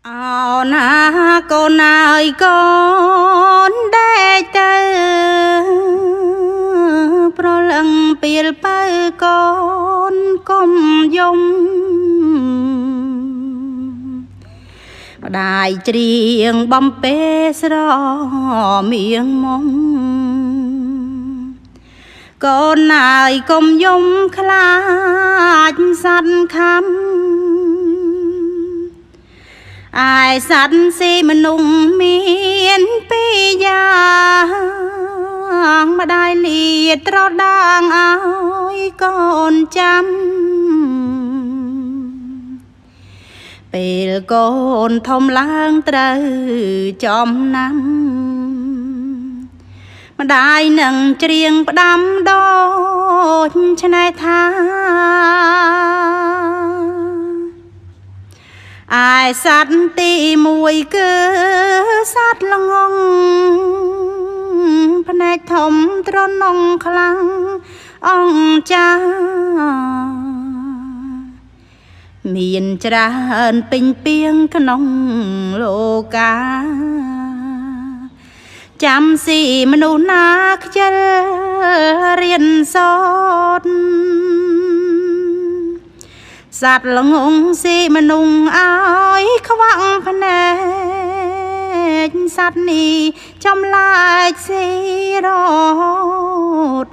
ao na con ơi con đê tơ pro lăng piel pa con công dung đại triền bom pê sro miệng mong con ơi công dung khla săn khăm ai sát si mà nung miên pi giang mà đại liệt trò đang ơi con chăm bề con thông lang trời chom năm mà đại nâng triền đam đo chân ai tha ai sát tì mùi cứ sát lông bên ai thông trôn nông khăn ông cha miền tràn bình biếng cái nông lô cá chăm si mà nụ nát chân riêng xót sát lông ông si mà nung ái khoang phane sát ni trong lại si rót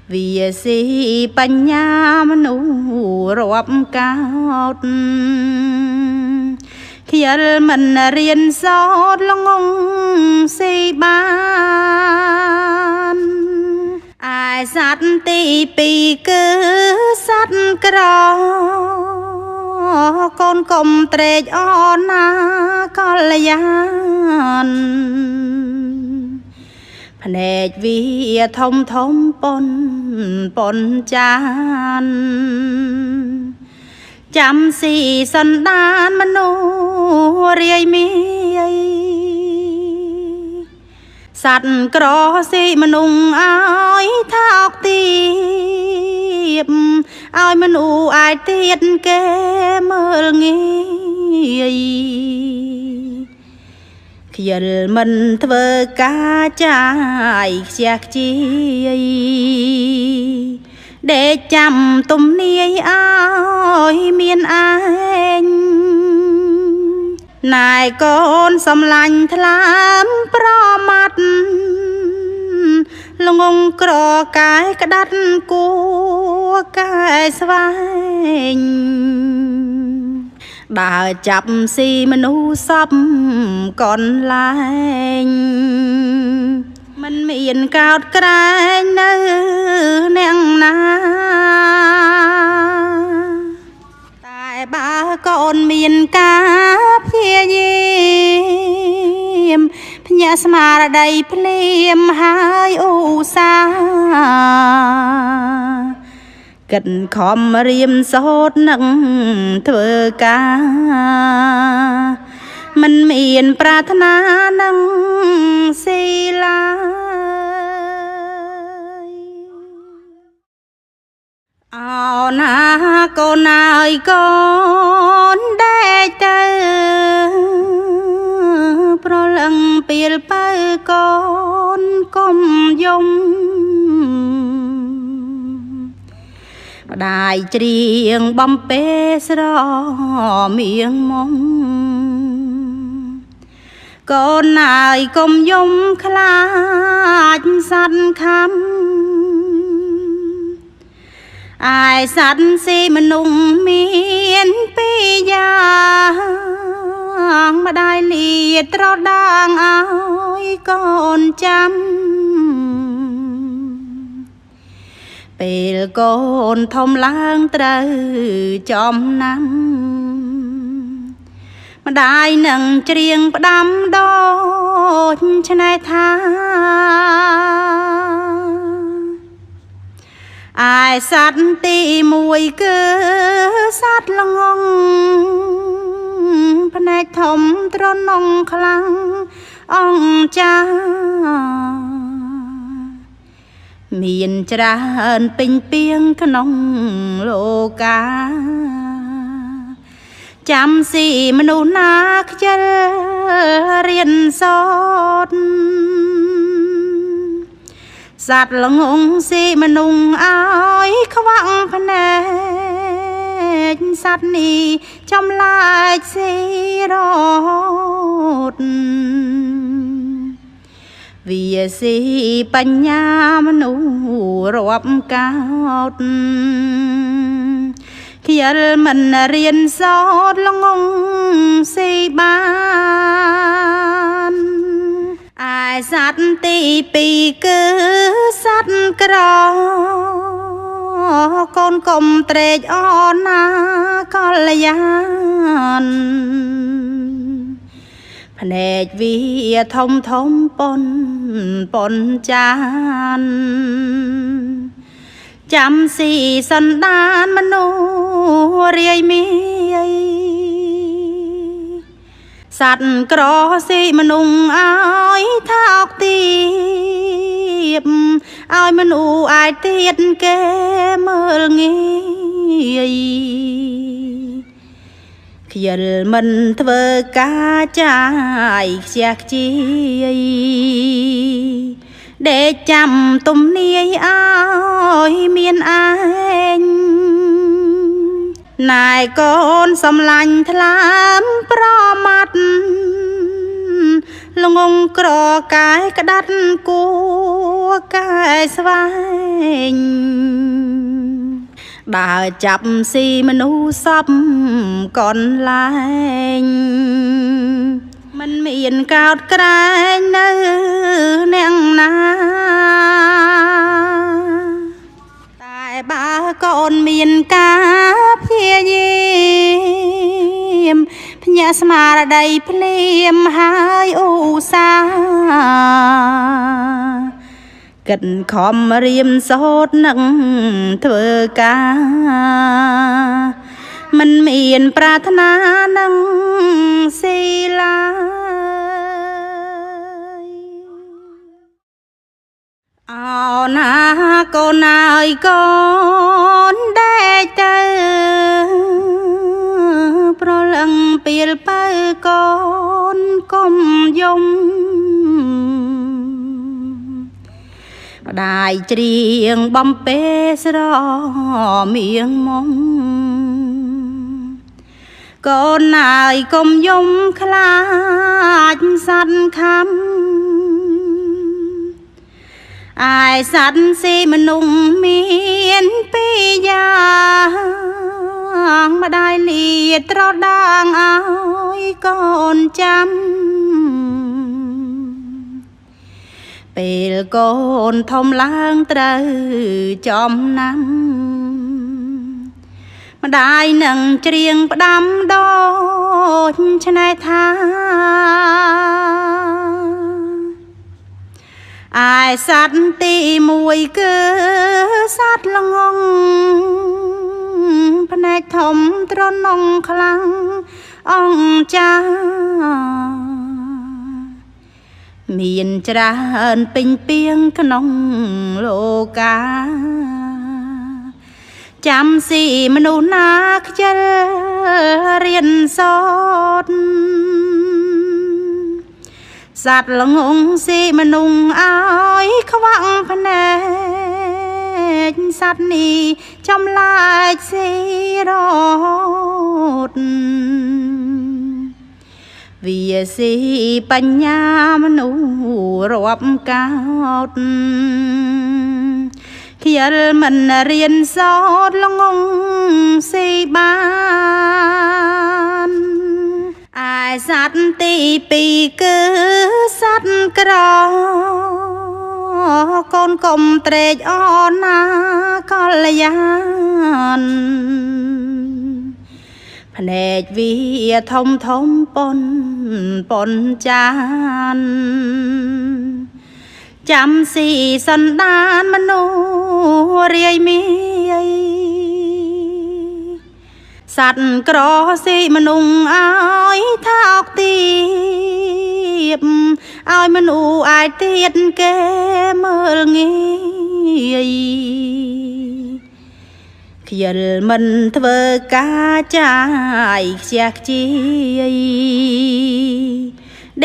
vì si bánh nha mà nụ rộp cao khi mình riêng xót lông ông si ban ai sát tì pì cứ sát cỏ con công trệt on con là gian phèn vì thông thông pon chan chăm si sân đan mà nô riêng mi sát cỏ si mà nung ai thao tiệp ai mà nụ ai tiết kê mơ nghi khi mình thơ cá trái chạc chi để chăm tùm ni ai miền anh này con xâm lành thlam pro mặt lông ông cỏ cái đắt của cái svanh bà chập si mà nu sắp còn lại mình miền cao cái nơi neng na tại ba con miền cá phía diêm nhà smart đầy phim hai u sa cần khom riêng sốt nặng thưa ca mình miền pratana nâng si la ao na con ơi con đê tơ pro lăng piel pa con công dung đại triền bom pê sro miệng mong con ơi công dung khla săn khăm ai sát si mà nung miên pi giang mà đại liệt trò đang ơi con chăm bề con thông lang trời chom năm mà đại nâng triền đam đo chân ai tha ai sát tì mùi cứ sát lông bên ai thông trôn nông khăn ông cha miền tràn bình biếng cái nông lô cá ចាំស៊ីមនុស្សណាខ្ជិលរៀនសូត្រសត្វល្ងងស៊ីមនុស្សឲ្យខ្វាក់ភ្នែកសត្វនេះចំឡាចស៊ីរត់វាស៊ីបញ្ញាមនុស្សរាប់កោតខ្ជិលមិនរៀនសូត្រល្ងងស៊ីបានឯសត្វទីពីរគឺសត្វក្រកូនកុំត្រេកអរណាកល្យានភ្នែកវាធំធំប៉ុនចានចាំស៊ីសន្តានមនុស្សរាយមាយសត្វក្រស៊ីមនុស្សឲ្យថាអុកទៀបឲ្យមនុស្សអាចទៀតគេមើលងាយខ្ជិលមិនធ្វើការចាយខ្ជះខ្ជាយដេកចាំទំនាយឲ្យមានឯងណែកូនសំឡាញ់ថ្លើមប្រមាត់ល្ងងក្រកែក្តាត់គួកែស្វែងដើរចាប់ស៊ីមនុស្សសពកន្លែងមិនមានកោតក្រែងនៅអ្នកណាតែបើកូនមានការព្យាយាមភ្ញាក់ស្មារតីភ្លាមហើយឧស្សាហ៍គិតខំរៀនសូត្រនឹងធ្វើការមិនមានប្រាថ្នានឹងស៊ីឡាយអោណាកូនអើយកូនដេកទៅប្រលឹងពីលបើកូនកុំយំម្ដាយច្រៀងបំពេស្រមៀងមុំកូនអើយកុំយំខ្លាចសត្វខំឯសត្វស៊ីមនុស្សមានពីរយ៉ាងម្ដាយលាត្រដាងឲ្យកូនចាំពេលកូនធំឡើងត្រូវចំណាំម្ដាយនឹងច្រៀងផ្ដាំដូចឆ្នេះថាឯសត្វទីមួយគឺសត្វល្ងងភ្នែកធំទ្រនងខ្លាំងអង្គចាមានច្រើនពេញពីងក្នុងលោកាចាំស៊ីមនុស្សណាខ្ជិលរៀនសូត្រសត្វល្ងងស៊ីមនុស្សឲ្យខ្វាក់ភ្នែកសត្វនេះចំឡាចស៊ីរត់វាស៊ីបញ្ញាមនុស្សរាប់កោតខ្ជិលមិនរៀនសូត្រល្ងងស៊ីបានឯសត្វទីពីរគឺសត្វក្រកូនកុំត្រេកអរណាកល្យានភ្នែកវាធំធំប៉ុនចានចាំស៊ីសន្តានមនុស្សរាយមាយសត្វក្រស៊ីមនុស្សឲ្យថាអុកទៀបឲ្យមនុស្សអាចទៀតគេមើលងាយ ខ្ជិលមិនធ្វើការចាយខ្ជះខ្ជាយ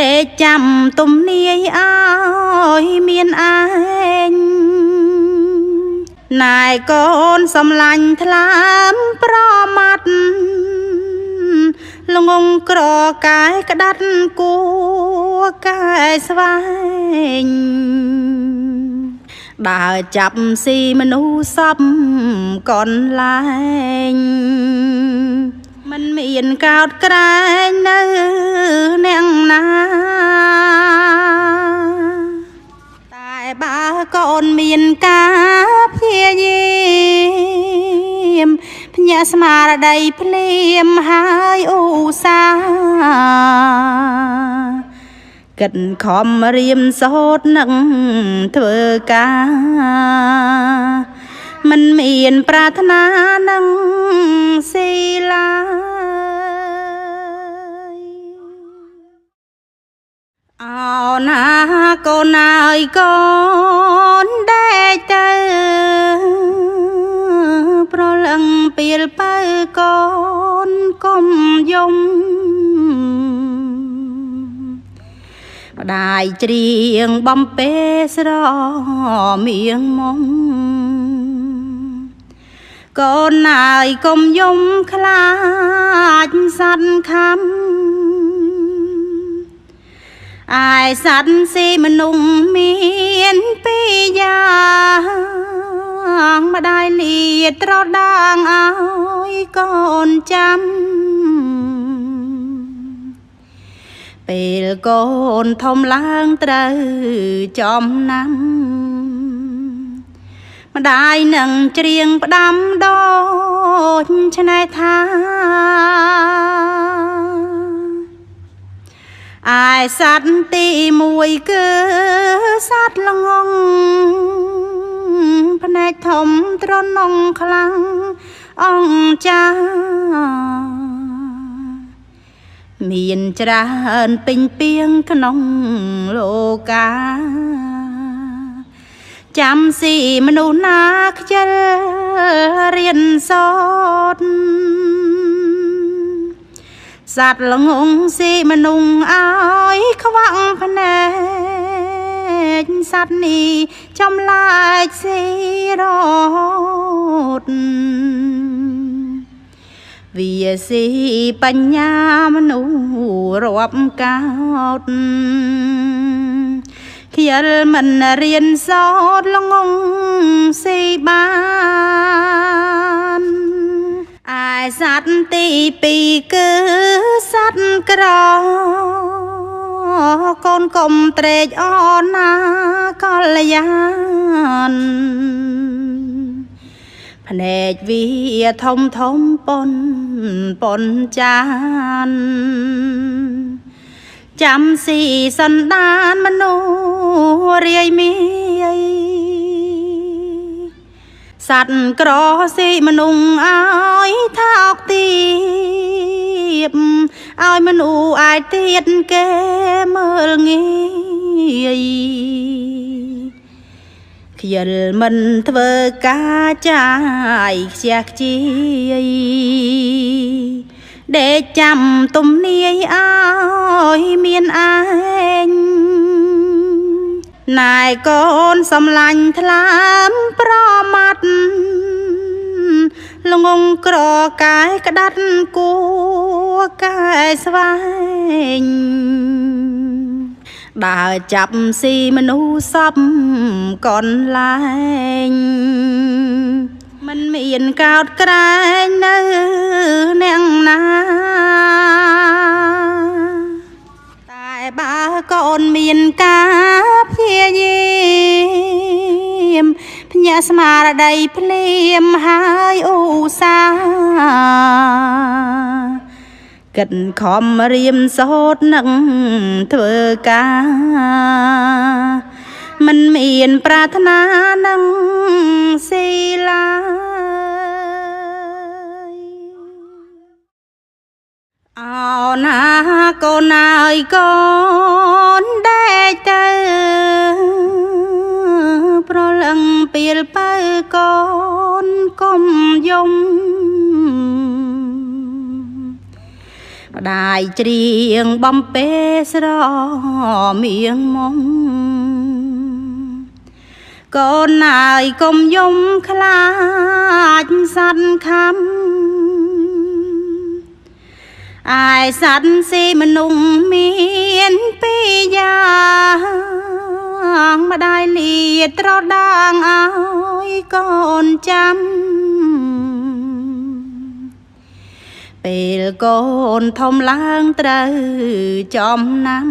ដេកចាំទំនាយឲ្យមានឯងណែកូនសំឡាញ់ថ្លាមប្រមាត់ល្ងងក្រកែក្តាត់គួកែស្វែងដើរចាប់ស៊ីមនុស្សសពកន្លែងមិនមានកោតក្រែងនៅអ្នកណាតែបើកូនមានការព្យាយាមភ្ញាក់ស្មារតីភ្លាមហើយឧស្សាហ៍គិតខំរៀនសូត្រនឹងធ្វើការមិនមានប្រាថ្នានឹងស៊ីឡាអោណាកូនអើយកូនដេកទៅប្រលឹងពីលបើកូនកុំយំម្ដាយច្រៀងបំពេស្រមៀងមុំកូនអើយកុំយំខ្លាចសត្វខំអាយសត្វស៊ីមនុស្សមានពីរយ៉ាងម្ដាយលាត្រដាងឲ្យកូនចាំពេលកូនធំឡើងត្រូវចំណាំម្ដាយនឹងច្រៀងផ្ដាំដូចឆ្នេះថាអាយសត្វទីមួយគឺសត្វល្ងងភ្នែកធំទ្រនងខ្លាំងអង្គចាមានច្រើនពេញពីងក្នុងលោកាចាំស៊ីមនុស្សណាខ្ជិលរៀនសូត្រសត្វល្ងងស៊ីមនុស្សឲ្យខ្វាក់ភ្នែកសត្វនេះចំឡាយស៊ីរត់វាស៊ីបញ្ញាមនុស្សរាប់កោតខ្ជិលមិនរៀនសូត្រល្ងងស៊ីបានឯសត្វទីពីរគឺសត្វក្រកូនកុំត្រេកអរណាកល្យានភ្នែកវាធំធំប៉ុនចានចាំស៊ីសន្តានមនុស្សរាយមាយសត្វក្រស៊ីមនុស្សឲ្យថាអុកទៀបឲ្យមនុស្សអាយទៀតគេមើលងាយខ្ជិលមិនធ្វើការចាយខ្ជះខ្ជាយដេកចាំទំនាយឲ្យមានឯងណែកូនសំឡាញ់ថ្លាមប្រមាត់ល្ងងក្រកែក្តាត់គួកែស្វែងដើរចាប់ស៊ីមនុស្សសពកន្លែងមិនមានកោតក្រែងនៅអ្នកណាតែបើកូនមានការព្យាយាមភ្ញាក់ស្មារតីភ្លាមហើយឧស្សាហ៍គិតខំរៀនសូត្រនឹងធ្វើការមិនមានប្រាថ្នានឹងស៊ីឡាអោណាកូនអើយកូនដេកទៅប្រលឹងពី ពេលបើកូនកុំយំម្ដាយច្រៀងបំពេស្រមៀងមុំកូនអើយកុំយំខ្លាចសត្វខំអាយសត្វស៊ីមនុស្សមានពីរយ៉ាងម្ដាយលាត្រដាងឲ្យកូនចាំពេលកូនធំឡើងត្រូវចំណាំ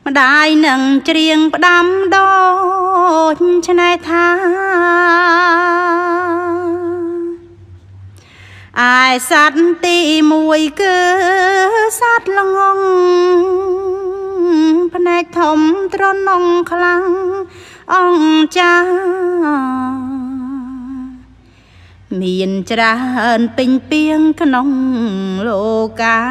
ម្ដាយនឹងច្រៀងផ្ដាំដូចឆ្នេរថាអាយសត្វទីមួយគឺសត្វល្ងងភ្នែកធំទ្រនងខ្លាំងអង្ចាមានច្រើនពេញពីងក្នុងលោកា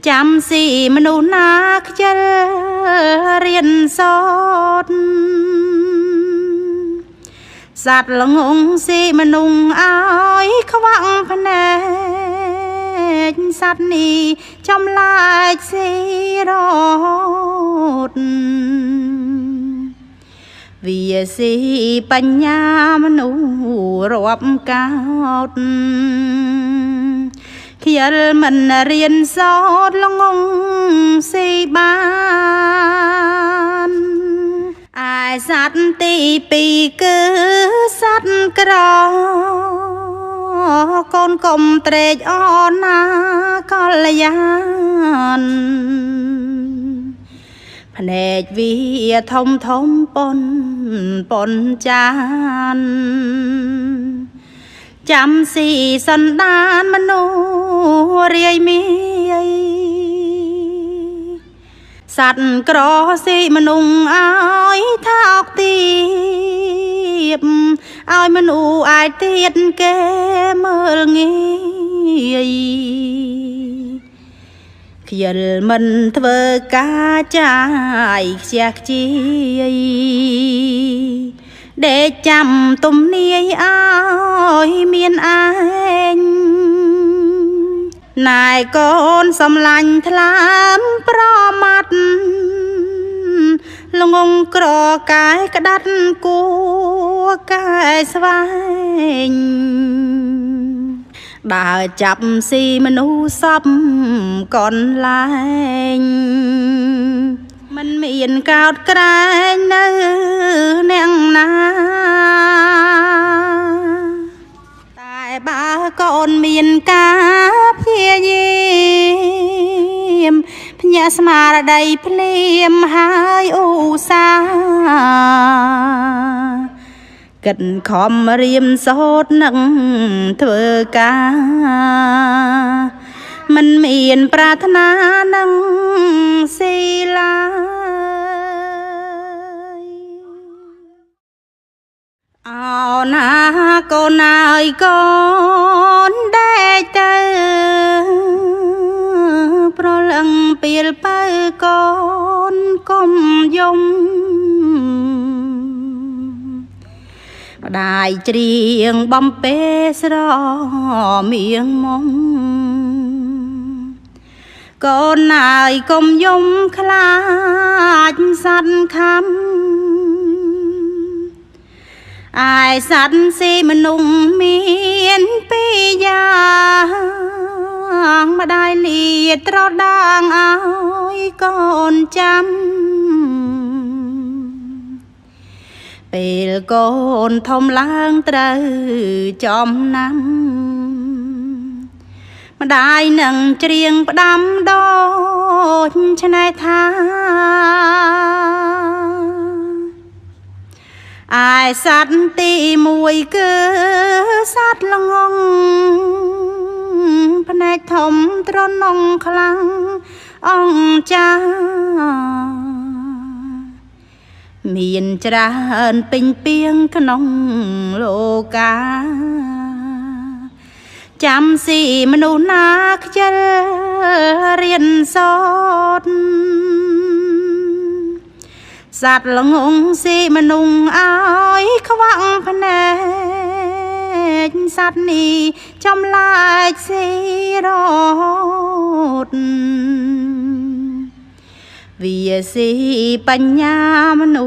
ចាំស៊ីមនុស្សណាខ្ជិលរៀនសូត្រសត្វល្ងងស៊ីមនុស្សឲ្យខ្វាក់ភ្នែកសត្វនេះចំឡាចស៊ីរត់វាស៊ីបញ្ញាមនុស្សរាប់កោតខ្ជិលមិនរៀនសូត្រល្ងងស៊ីបានឯសត្វទីពីរគឺសត្វក្រកូនកុំត្រេកអរណាកល្យានភ្នែកវាធំធំប៉ុនចានចាំស៊ីសន្តានមនុស្សរាយមាយសត្វក្រស៊ីមនុស្សឲ្យថាអុកទៀបឲ្យមនុស្សអាចទៀតគេមើលងាយខ្ជិលមិនធ្វើការចាយខ្ជះខ្ជាយដេកចាំទំនាយឲ្យមានឯងណែកូនសំឡាញ់ថ្លើមប្រមាត់ល្ងងក្រកាយក្តាត់គួកាយស្វែងដើរចាប់ស៊ីមនុស្សសពកន្លែងមិនមានកោតក្រែងនៅអ្នកណាតែបើកូនមានការព្យាយាមភ្ញាក់ស្មារតីភ្លាមហើយឧស្សាហ៍គិតខំរៀនសូត្រនឹងធ្វើការមិនមានប្រាថ្នានឹងស៊ីឡាយអោណាកូនអើយកូនដែកទៅប្រលឹងពេលបើកូនកុំយំម្ដាយច្រៀងបំពេស្រមៀងមុំកូនអើយកុំយំខ្លាចសត្វខំអាយសត្វស៊ីមនុស្សមានពីរយ៉ាងម្ដាយលាត្រដាងឲ្យកូនចាំពេលកូនធំឡើងត្រូវចំណាំម្ដាយនឹងច្រៀងផ្ដាំដូចឆ្នេរថាឯសត្វទីមួយគឺសត្វល្ងងភ្នែកធំទ្រនងខ្លាំងអង្ចាមានច្រើនពេញពីងក្នុងលោកាចាំស៊ីមនុស្សណាខ្ជិលរៀនសូត្រស สัตว์ละงงสิมนุงอ้อยขวังพะแนกสัตว์นี้จำลายสิรดวิสีปัญญามนุ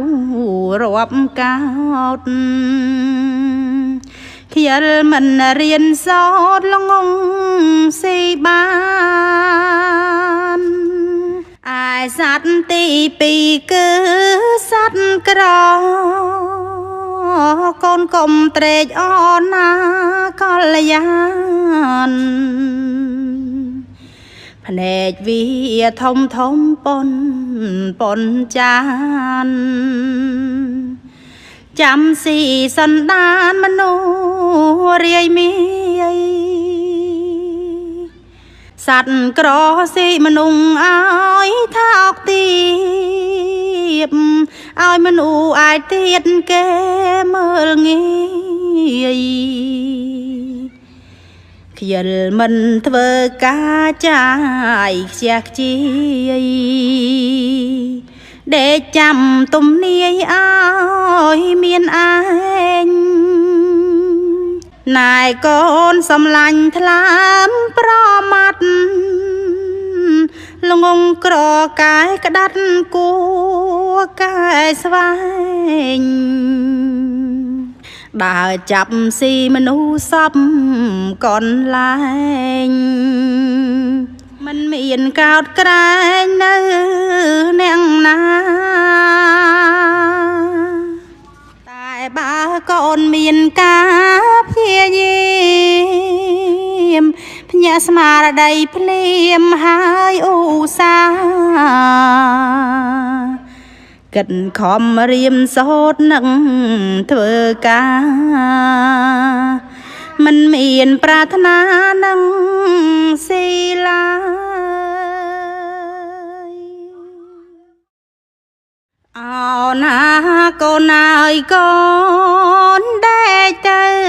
รวบกาดเขียนมันเรียนสอนละงงสิบานอายสัตว์ตีปีกือสัตว์กรอกนกลมเตรจอ่อนนากลยานแผนกวิทมทมปนจานจำสีสันดานมโนเรียมีสัตว์กรอสิมนุงอ้อยทากตีบอ้อยมนูอายเตียนแกเมื่องี้ขยันมันเธอกาใจเสียจีđể chăm tùm nia ơi miền anh này con xâm lành thlam pro mặt lông cro cái đắt của cái svay đã chập si mà nu sắp còn lại mình miền cao cái nơi neng na tại ba con miền cá phía diêm nhà mà đầy phim hai u sa gần khom riêng sốt nâng thưa ca mình miền pratana nâng si la ao na con ơi con để chơi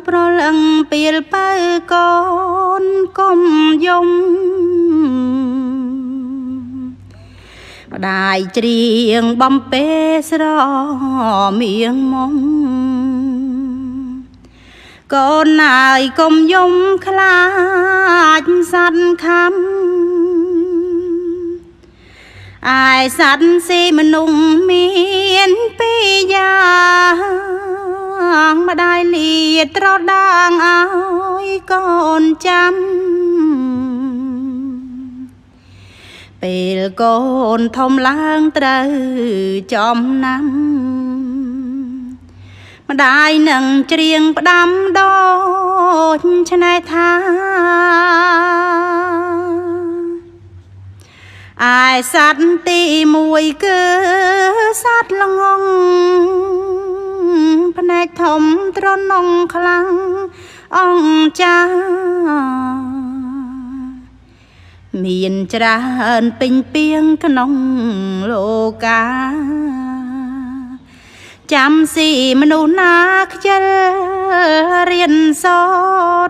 pro lăng piel pa con công dung đại triền bom pê sro miệng mong con ơi công dung khla săn khăm ai sát si mà nung miên pi giang mà đại liệt trò đang ơi con chăm bèl con thông lang trời chom năm mà đại nâng triền đam đo chân ai tha ai sát tì mùi cứ sát lông phần ai thông trôn nông khlang ông cha miền tràn bình biếng cái nông lô ca chăm si mà nô nát chân riêng sót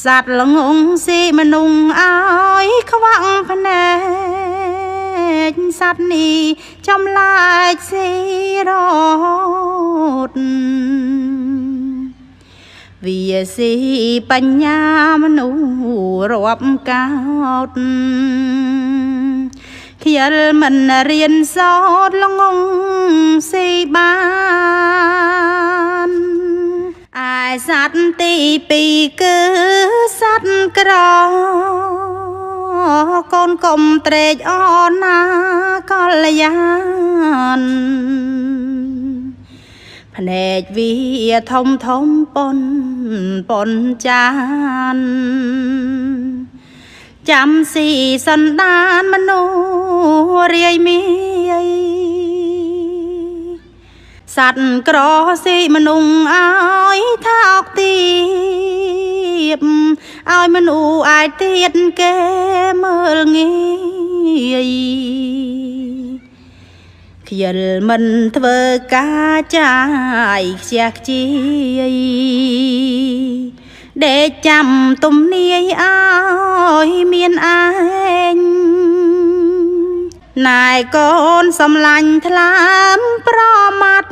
สัตว์ละงงสิมนุงอ้อยขวังพะแนกสัตว์นี้จำลายสิรดวิสีปัญญามนุรวบกาดเขียนมันเรียนสอนละงงสิบานai sát tì pì cứ sát cỏ con công trệ on na con yanแผนกวิทมทมปนจานจำสีสันดานมโนเรียมีสัตว์กรอสิมนุงอ้อยทากตีบอ้อยมนูอายเตียนแกเมื่องี้เขียนมันเธอกาใจเสียจี để chăm tùm nia ơi miền anh ណែកូនសំឡាញ់ថ្លាមប្រមាត់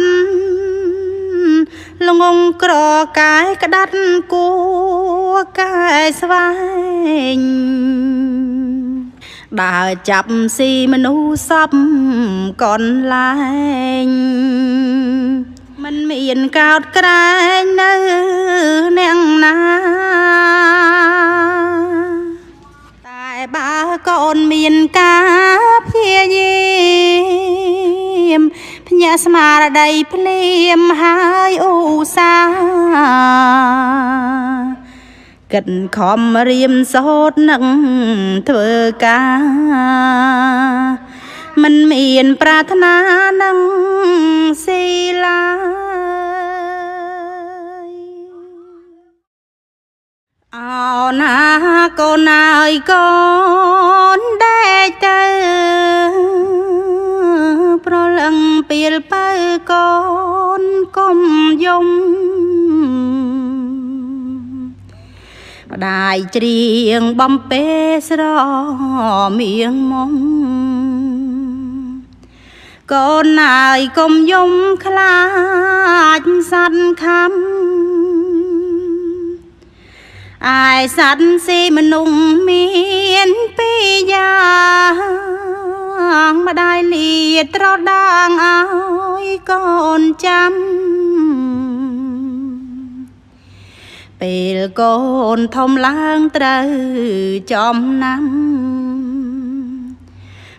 ល្ងងក្រកាយក្តាត់គួកាយស្វែងដើរចាប់ស៊ីមនុស្សសពកនលែងមិនមានកោតក្រែងនៅអ្នកណាតែបើកូនមានការព្យាយាមភ្ញាក់ស្មារតីភ្លាមហើយឧស្សាហ៍គិតខំរៀនសូត្រនឹងធ្វើការមិនមានប្រាថ្នានឹងស៊ីឡាអោណាកូនអើយកូនដែកទៅប្រលឹងពីលបើកូនកុំយំម្ដាយច្រៀងបំពេស្រមៀងមុំកូនអើយកុំយំខ្លាចសត្វខំអាយសត្វស៊ីមនុស្សមានពីរយ៉ាងម្ដាយលាត្រដាងឲ្យកូនចាំពេលកូនធំឡើងត្រូវចំណាំ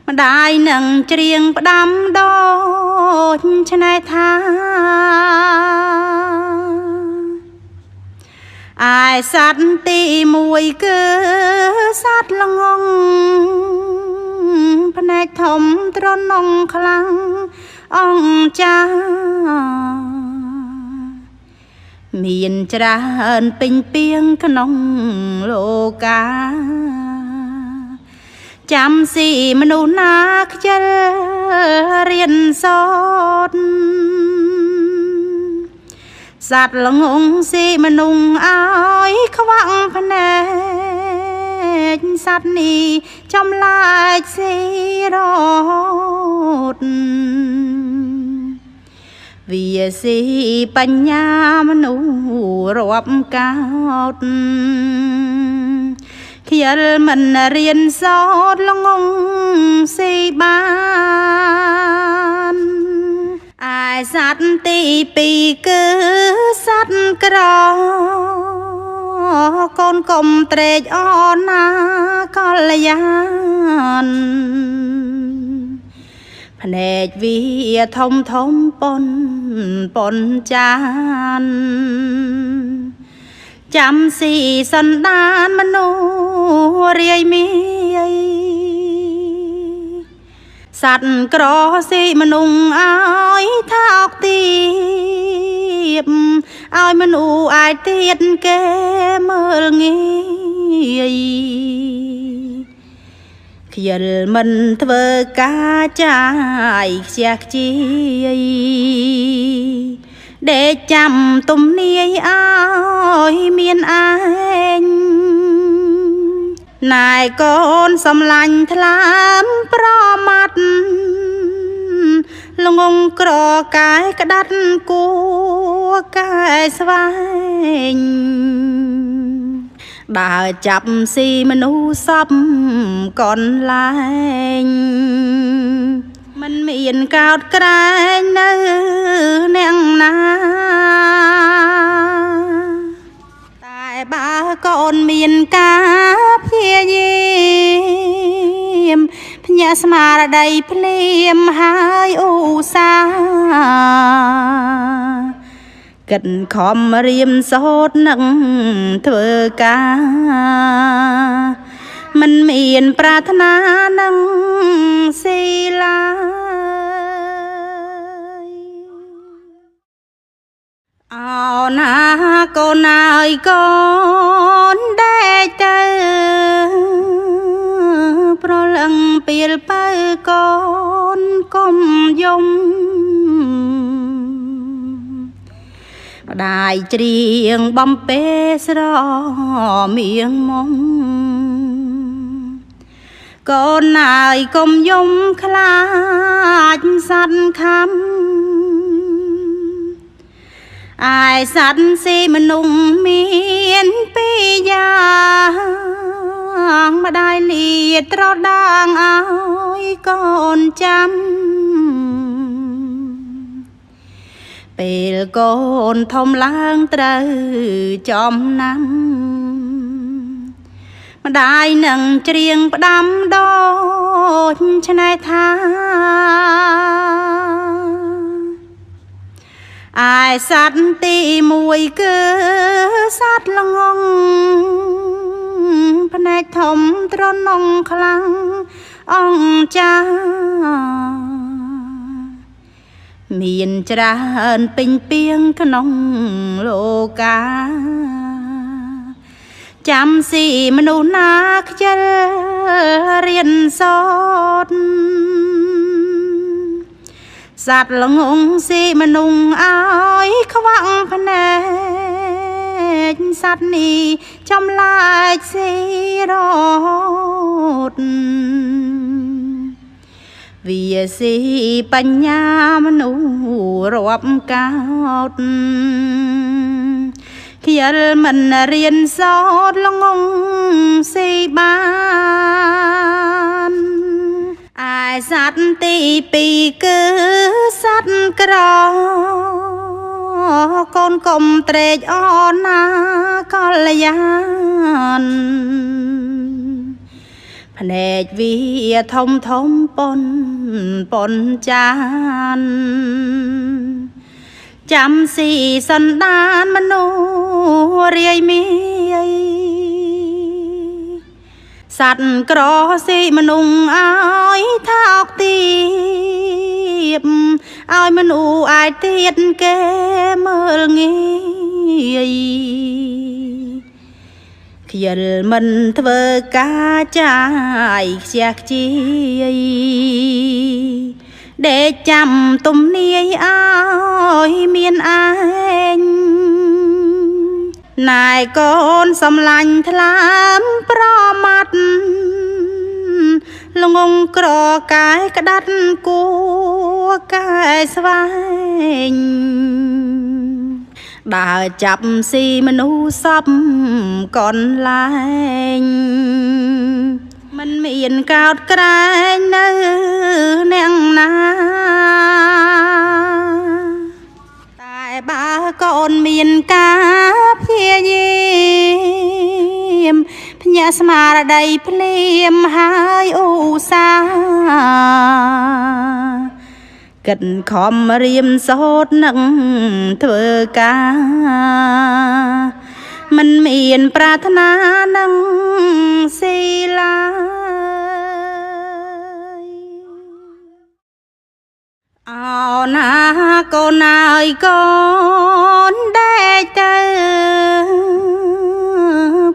ម្ដាយនឹងច្រៀងផ្ដាំដូចឆ្នេរថាអាយសត្វទីមួយគឺសត្វល្ងងភ្នែកធំទ្រនងខ្លាំងអង្ចាមានច្រើនពេញពីងក្នុងលោកាចាំស៊ីមនុស្សណាខ្ជិលរៀនសូត្រសត្វល្ងងស៊ីមនុស្សឲ្យខ្វាក់ភ្នែកសត្វនេះចំឡាចស៊ីរត់វាស៊ីបញ្ញាមនុស្សរាប់កោតខ្យល់មិនរៀនសូត្រល្ងងស៊ីបានឯសត្វទីពីរគឺសត្វក្រកូនកុំត្រេកអរណាកល្យានភ្នែកវាធំធំប៉ុនចានចាំស៊ីសន្តានមនុស្សរាយមាយសត្វក្រស៊ីមនុស្សឲ្យថាអុកទៀបឲ្យមនុស្សអាចទៀតគេមើលងាយខ្យល់មិនធ្វើការចាយខ្ជះខ្ជាយដេកចាំទំនាយឲ្យមានឯងណែកូនសំឡាញ់ថ្លាមប្រមាត់ល្ងងក្រកាយក្តាត់គួកាយស្វែងដើរចាប់ស៊ីមនុស្សសពកនលែងមិនមានកោតក្រែងនៅអ្នកណាតែបើកូនមានការព្យាយាមភ្ញាក់ស្មារតីភ្លាមហើយឧស្សាហ៍គិតខំរៀនសូត្រនឹងធ្វើការមិនមានប្រាថ្នានឹងស៊ីឡាអោណាកូនអើយកូនដែកទៅប្រលឹងពីលបើកូនកុំយំម្ដាយច្រៀងបំពេស្រមៀងមុំ កូនអើយកុំយំខ្លាចសត្វខំអាយសត្វស៊ីមនុស្សមានពីរយ៉ាងម្ដាយលាត្រដាងឲ្យកូនចាំពេលកូនធំឡើងត្រូវចំណាំម្ដាយនឹងច្រៀងផ្ដាំដូចឆ្នេរថាអាយសត្វទីមួយគឺសត្វល្ងងភ្នែកធំទ្រនងខ្លាំងអង្គចាមានច្រើនពេញពីងក្នុងលោកាចាំស៊ីមនុស្សណាខ្ជិលរៀនសូត្រសត្វល្ងងស៊ីមនុស្សឲ្យខ្វាក់ភ្នែកសត្វនេះចំឡាយស៊ីរត់វាស៊ីបញ្ញាមនុស្សរាប់កោតខ្យល់មិនរៀនសូត្រល្ងងស៊ីបានឯសត្វទីពីរគឺសត្វក្រកូនកុំត្រេកអរណាកល្យានភ្នែកវាធំធំប៉ុនចានចាំស៊ីសន្តានមនុស្សរាយមាយសត្វក្រស៊ីមនុស្សឲ្យថាអុកទៀបឲ្យមនុស្សអាចទៀតគេមើលងាយខ្យល់មិនធ្វើការចាយខ្ជះខ្ជាយដេកចាំទំនាយឲ្យមានឯងណែកូនសំឡាញ់ថ្លាមប្រមាត់ល្ងងក្រកែក្តាត់គួកែស្វែងដើរចាប់ស៊ីមនុស្សសពកន្លែងមិនមានកោតក្រែងនៅអ្នកណាតែបើកូនមានការព្យាយាមភ្ញាក់ស្មារតីភ្លាមហើយឧស្សាហ៍កិនខំរៀនសូត្រនឹងធ្វើការមិនមានប្រាថ្នានឹងស៊ីឡាអោណាកូនអើយកូនដេកទៅ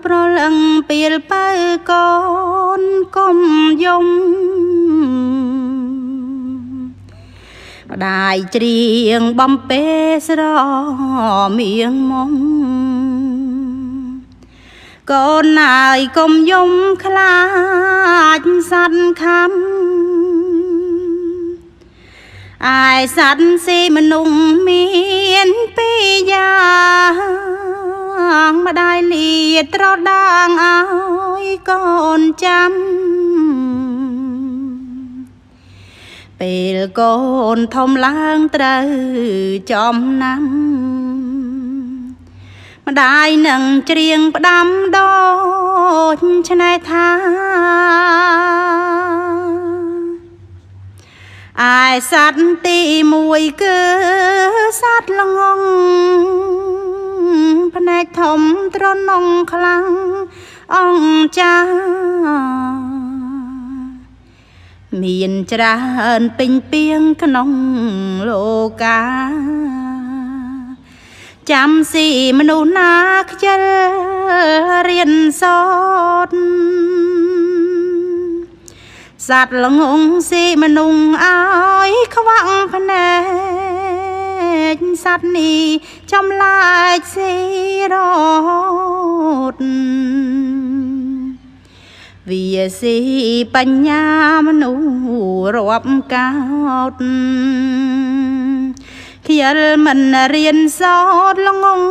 ប្រលឹងពេលបើកូនកុំយំម្ដាយច្រៀងបំពេស្រមៀងមុំកូនអើយកុំយំខ្លាចសត្វខំអាយសត្វស៊ីមនុស្សមានពីរយ៉ាងម្ដាយលាត្រដាងឲ្យកូនចាំពេលកូនធំឡើងត្រូវចំណាំម្ដាយនឹងច្រៀងផ្ដាំដូចឆ្នេរថាឯសត្វទីមួយគឺសត្វល្ងងភ្នែកធំទ្រនងខ្លាំងអង្គចាមានច្រើនពេញពីងក្នុងលោកាចាំស៊ីមនុស្សណាខ្ជិលរៀនសូត្រសត្វល្ងងស៊ីមនុស្សឲ្យខ្វាក់ភ្នែកសត្វនេះចំឡាយស៊ីរត់ វាស៊ីបញ្ញាមនុស្សរាប់កោតខ្យល់មិនរៀនសូត្រល្ងង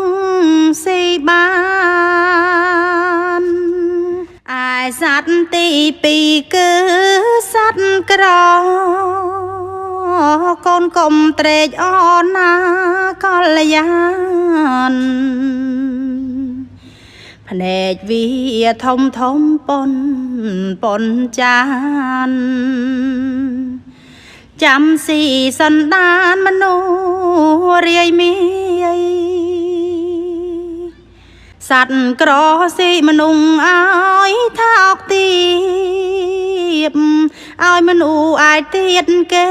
ស៊ីបានឯសត្វទីពីរគឺសត្វក្រកូនកុំត្រេកអរណាកល្យានភ្នែកវាធំធំប៉ុនចានចាំស៊ីសន្តានមនុស្សរាយមាយសត្វក្រស៊ីមនុស្សឲ្យថាអុកទៀបឲ្យមនុស្សអាចទៀតគេ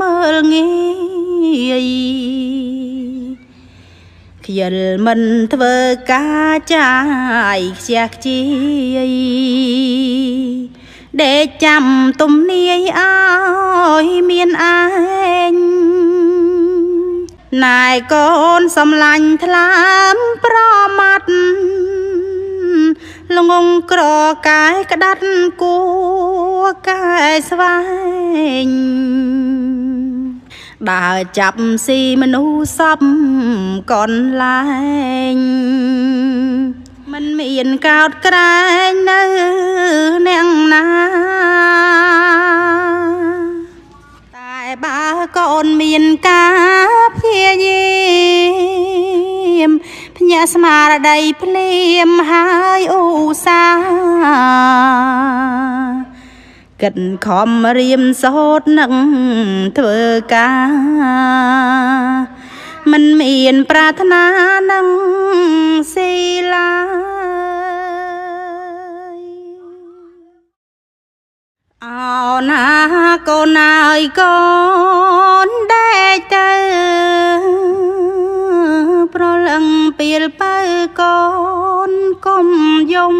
មើលងាយខ្យល់មិនធ្វើការចាយខ្ជះខ្ជាយដេកចាំទំនាយឲ្យមានឯងណែកូនសំឡាញ់ថ្លាមប្រមាត់ល្ងងក្រកាយក្តាត់គួកាយស្វែងដើរចាប់ស៊ីមនុស្សសពកន្លែងមិនមានកោតក្រែងនៅអ្នកណាតែបើកូនមានការព្យាយាមភ្ញាក់ស្មារតីភ្លាមហើយឧស្សាហ៍គិតខំរៀនសូត្រនឹងធ្វើការមិនមានប្រាថ្នានឹងស៊ីឡាយអោណាកូនអើយកូនដែកទៅប្រលឹងពីលបើកូនកុំយំ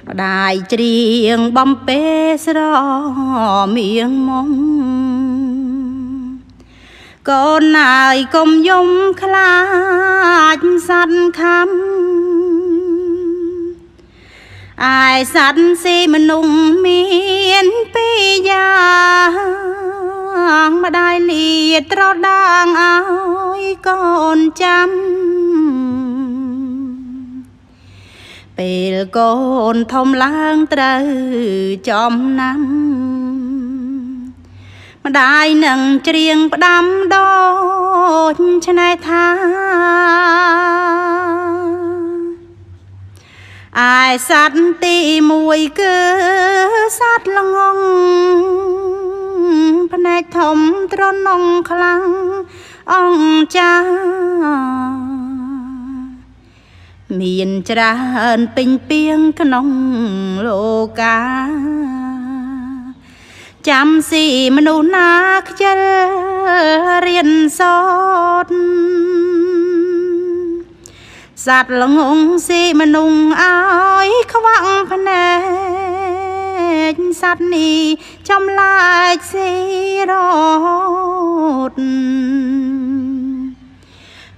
ម្ដាយច្រៀងបំពេស្រមៀងមុំកូនអើយកុំយំខ្លាចសត្វខំឯសត្វស៊ីមនុស្សមានពីរយ៉ាងម្ដាយលាត្រដាងឲ្យកូនចាំពេលកូនធំឡើងត្រូវចំណាំម្ដាយនឹងច្រៀងផ្ដាំដូចឆ្នេរថាឯសត្វទីមួយគឺសត្វល្ងងភ្នែកធំទ្រនងខ្លាំងអង្ចាមានច្រើនពេញពីងក្នុងលោកាចាំស៊ីមនុស្សណាខ្ជិលរៀនសូត្រសត្វល្ងងស៊ីមនុស្សឲ្យខ្វាក់ភ្នែកសត្វនេះចំឡាចស៊ីរហូត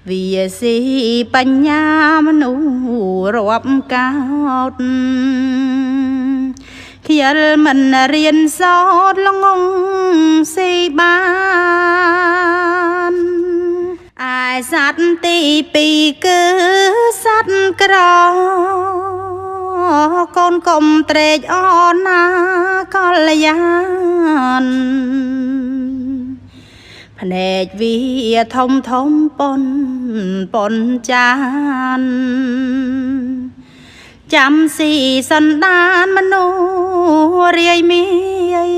វាស៊ីបញ្ញាមនុស្សរាប់កោតខ្យល់មិនរៀនសូត្រល្ងងស៊ីបានឯសត្វទីពីរគឺសត្វក្រកូនកុំត្រេកអរណាកល្យានភ្នែកវាធំធំប៉ុនចានចាំស៊ីសន្តានមនុស្សរាយមាយ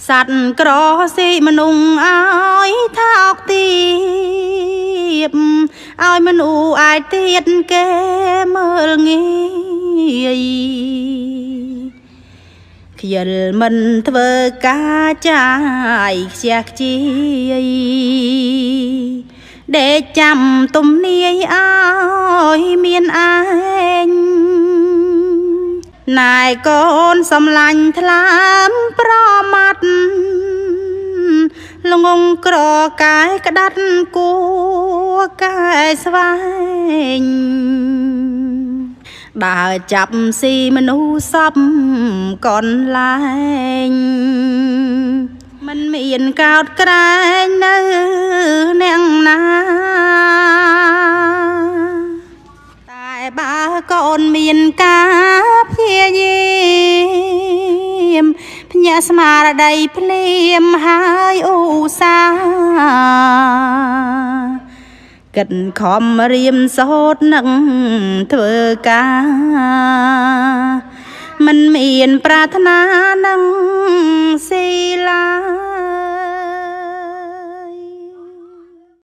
សត្វក្រស៊ីមនុស្សឲ្យថាអុកទៀបឲ្យមនុស្សអាចទៀតគេមើលងាយខ្យល់មិនធ្វើការចាយខ្ជះខ្ជាយដេកចាំទំនាយឲ្យមានឯងណែកូនសំឡាញ់ថ្លាមប្រមាត់ លងងក្រកាយក្តាត់គួកាយស្វែងដើរចាប់ស៊ីមនុស្សសពកនលែងមិនមានកោតក្រែងនៅអ្នកណាតែបើកូនមានការព្យាយាមភ្ញាក់ស្មារតីភ្លាមហើយឧស្សាហ៍គិតខំរៀនសូត្រនឹងធ្វើការមិនមានប្រាថ្នានឹងស៊ីឡា